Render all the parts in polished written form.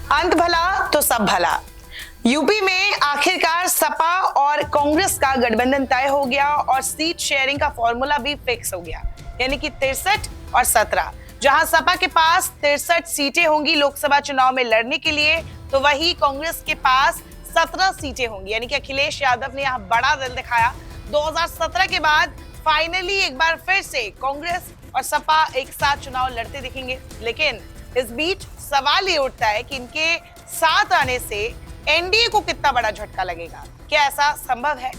अंत भला तो सब भला। यूपी में आखिरकार सपा और कांग्रेस का गठबंधन तय हो गया और सीट शेयरिंग का फॉर्मूला भी फिक्स हो गया, यानी कि 63 और 17। जहां सपा के पास 63 सीटें होंगी लोकसभा चुनाव में लड़ने के लिए, तो वही कांग्रेस के पास 17 सीटें होंगी। यानी कि अखिलेश यादव ने यहाँ बड़ा दिल दिखाया। 2017 के बाद फाइनली एक बार फिर से कांग्रेस और सपा एक साथ चुनाव लड़ते दिखेंगे। लेकिन इस बीच सवाल ये उठता है कि इनके साथ आने से एनडीए को कितना बड़ा झटका लगेगा, क्या ऐसा संभव है?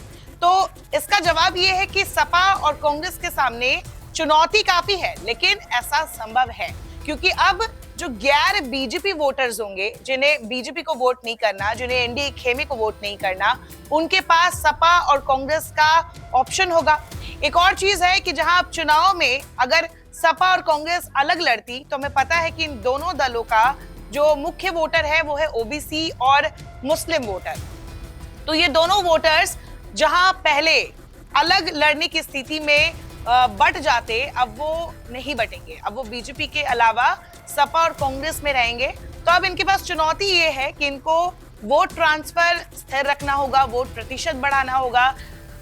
तो इसका जवाब ये है कि सपा और कांग्रेस के सामने चुनौती काफी है, लेकिन ऐसा संभव है क्योंकि अब जो गैर बीजेपी वोटर्स होंगे, जिन्हें बीजेपी को वोट नहीं करना, जिन्हें एनडीए खेमे को वोट नहीं करना, उनके पास सपा और कांग्रेस का ऑप्शन होगा। एक और चीज है कि जहां अब चुनाव में अगर सपा और कांग्रेस अलग लड़ती तो हमें पता है कि इन दोनों दलों का जो मुख्य वोटर है वो है ओबीसी और मुस्लिम वोटर। तो ये दोनों वोटर्स जहां पहले अलग लड़ने की स्थिति में बट जाते, अब वो नहीं बटेंगे। अब वो बीजेपी के अलावा सपा और कांग्रेस में रहेंगे। तो अब इनके पास चुनौती ये है कि इनको वोट ट्रांसफर स्थिर रखना होगा, वोट प्रतिशत बढ़ाना होगा।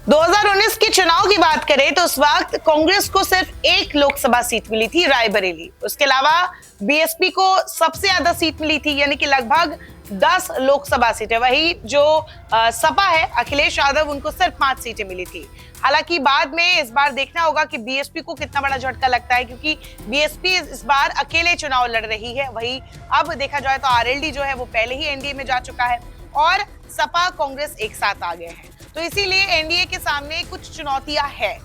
2019 के चुनाव की बात करें तो उस वक्त कांग्रेस को सिर्फ एक लोकसभा सीट मिली थी, रायबरेली। उसके अलावा बीएसपी को सबसे ज्यादा सीट मिली थी, यानी कि लगभग 10 लोकसभा सीटें। वही जो सपा है, अखिलेश यादव, उनको सिर्फ 5 सीटें मिली थी। हालांकि बाद में इस बार देखना होगा कि बीएसपी को कितना बड़ा झटका लगता है, क्योंकि बीएसपी इस बार अकेले चुनाव लड़ रही है। वही अब देखा जाए तो आरएलडी जो है वो पहले ही एनडीए में जा चुका है और सपा कांग्रेस एक साथ आ गए हैं। तो इसीलिए एनडीए के सामने कुछ चुनौतियां हैं।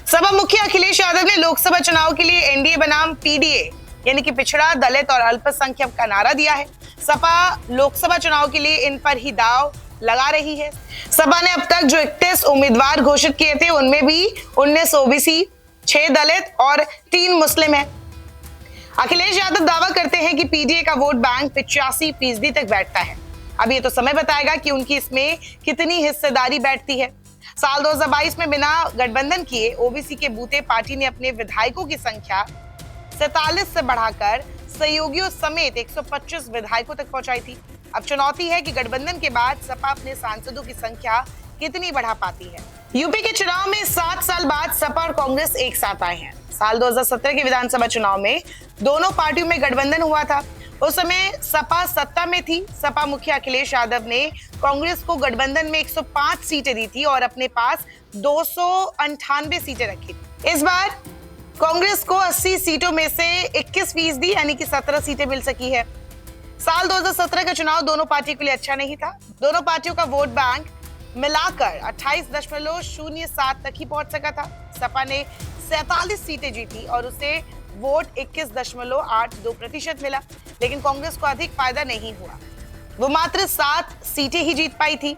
सपा मुखिया अखिलेश यादव ने लोकसभा चुनाव के लिए एनडीए बनाम पीडीए यानी कि पिछड़ा, दलित और अल्पसंख्यक का नारा दिया है। सपा लोकसभा चुनाव के लिए इन पर ही दाव लगा रही है। सपा ने अब तक जो 31 उम्मीदवार घोषित किए थे उनमें भी 19 ओबीसी, 6 दलित और 3 मुस्लिम हैं। अखिलेश यादव दावा करते हैं कि पीडीए का वोट बैंक 85% तक बैठता है। अब ये तो समय बताएगा कि उनकी इसमें कितनी हिस्सेदारी बैठती है। साल 2022 में बिना गठबंधन किए ओबीसी के बूते पार्टी ने अपने विधायकों की संख्या 47 से बढ़ाकर सहयोगियों समेत 125 विधायकों तक पहुंचाई थी। अब चुनौती है कि गठबंधन के बाद सपा अपने सांसदों की संख्या कितनी बढ़ा पाती है। यूपी के चुनाव में 7 साल बाद सपा और कांग्रेस एक साथ आए हैं। साल 2017 के विधानसभा चुनाव में दोनों पार्टियों में गठबंधन हुआ था। उस समय सपा सत्ता में थी। सपा मुखिया अखिलेश यादव ने कांग्रेस को गठबंधन में 105 सीटें दी थी और अपने पास 298 सीटें रखी थी। इस बार कांग्रेस को 80 सीटों में से 21% यानी कि 17 सीटें मिल सकी है। साल 2017 का चुनाव दोनों पार्टियों के लिए अच्छा नहीं था। दोनों पार्टियों का वोट बैंक मिलाकर 28.07 तक ही पहुंच सका था। सपा ने 47 सीटें जीती और उसे वोट 21.82% मिला, लेकिन कांग्रेस को अधिक फायदा नहीं हुआ। वो मात्र 7 सीटें ही जीत पाई थी।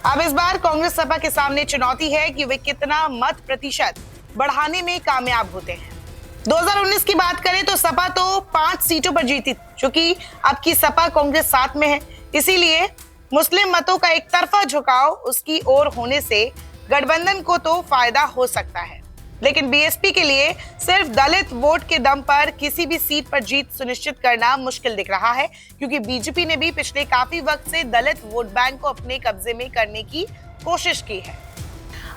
अब इस बार कांग्रेस सपा के सामने चुनौती है कि वे कितना मत प्रतिशत बढ़ाने में कामयाब होते हैं। 2019 की बात करें तो सपा तो 5 सीटों पर जीती, क्योंकि अब की सपा कांग्रेस साथ में है। इसीलिए मुस्लिम मतों का एक तरफा झुकाव उसकी ओर होने से गठबंधन को तो फायदा हो सकता है, लेकिन बीएसपी के लिए सिर्फ दलित वोट के दम पर किसी भी सीट पर जीत सुनिश्चित करना मुश्किल दिख रहा है, क्योंकि बीजेपी ने भी पिछले काफी वक्त से दलित वोट बैंक को अपने कब्जे में करने की कोशिश की है।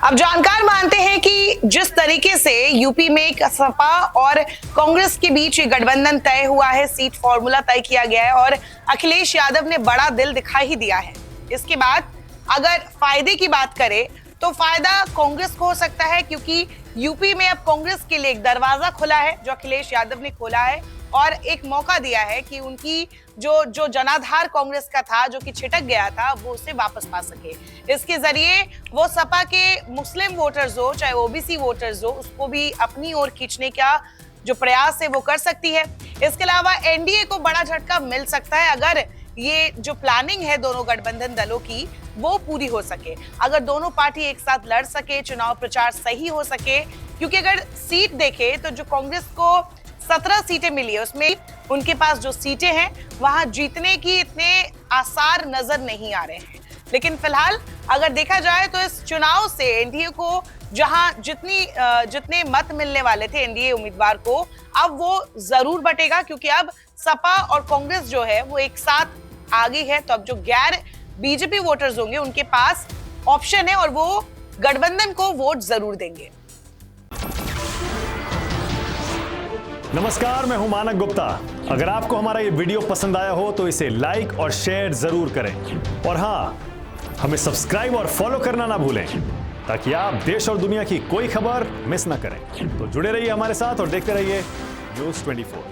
अब जानकार मानते हैं कि जिस तरीके से यूपी में सपा और कांग्रेस के बीच ये गठबंधन तय हुआ है, सीट फॉर्मूला तय किया गया है और अखिलेश यादव ने बड़ा दिल दिखा ही दिया है। इसके बाद अगर फायदे की बात करें तो फायदा कांग्रेस को हो सकता है, क्योंकि यूपी में अब कांग्रेस के लिए एक दरवाजा खुला है जो अखिलेश यादव ने खोला है और एक मौका दिया है कि उनकी जो जनाधार कांग्रेस का था, जो कि छिटक गया था, वो उसे वापस पा सके। इसके जरिए वो सपा के मुस्लिम वोटर्स हो चाहे ओबीसी वोटर्स हो, उसको भी अपनी ओर खींचने का जो प्रयास है वो कर सकती है। इसके अलावा एनडीए को बड़ा झटका मिल सकता है अगर ये जो प्लानिंग है दोनों गठबंधन दलों की वो पूरी हो सके, अगर दोनों पार्टी एक साथ लड़ सके, चुनाव प्रचार सही हो सके। क्योंकि अगर सीट देखे तो जो कांग्रेस को 17 सीटें मिली है उसमें उनके पास जो सीटें हैं वहां जीतने की इतने आसार नजर नहीं आ रहे हैं। लेकिन फिलहाल अगर देखा जाए तो इस चुनाव से एनडीए को जहां जितने मत मिलने वाले थे एनडीए उम्मीदवार को, अब वो जरूर बटेगा, क्योंकि अब सपा और कांग्रेस जो है वो एक साथ आ गई है, तो अब जो गैर बीजेपी वोटर्स होंगे उनके पास ऑप्शन है और वो गठबंधन को वोट जरूर देंगे। नमस्कार, मैं हूं मानक गुप्ता। अगर आपको हमारा ये वीडियो पसंद आया हो तो इसे लाइक और शेयर जरूर करें, और हां, हमें सब्सक्राइब और फॉलो करना ना भूलें ताकि आप देश और दुनिया की कोई खबर मिस ना करें। तो जुड़े रहिए हमारे साथ और देखते रहिए न्यूज़ 24।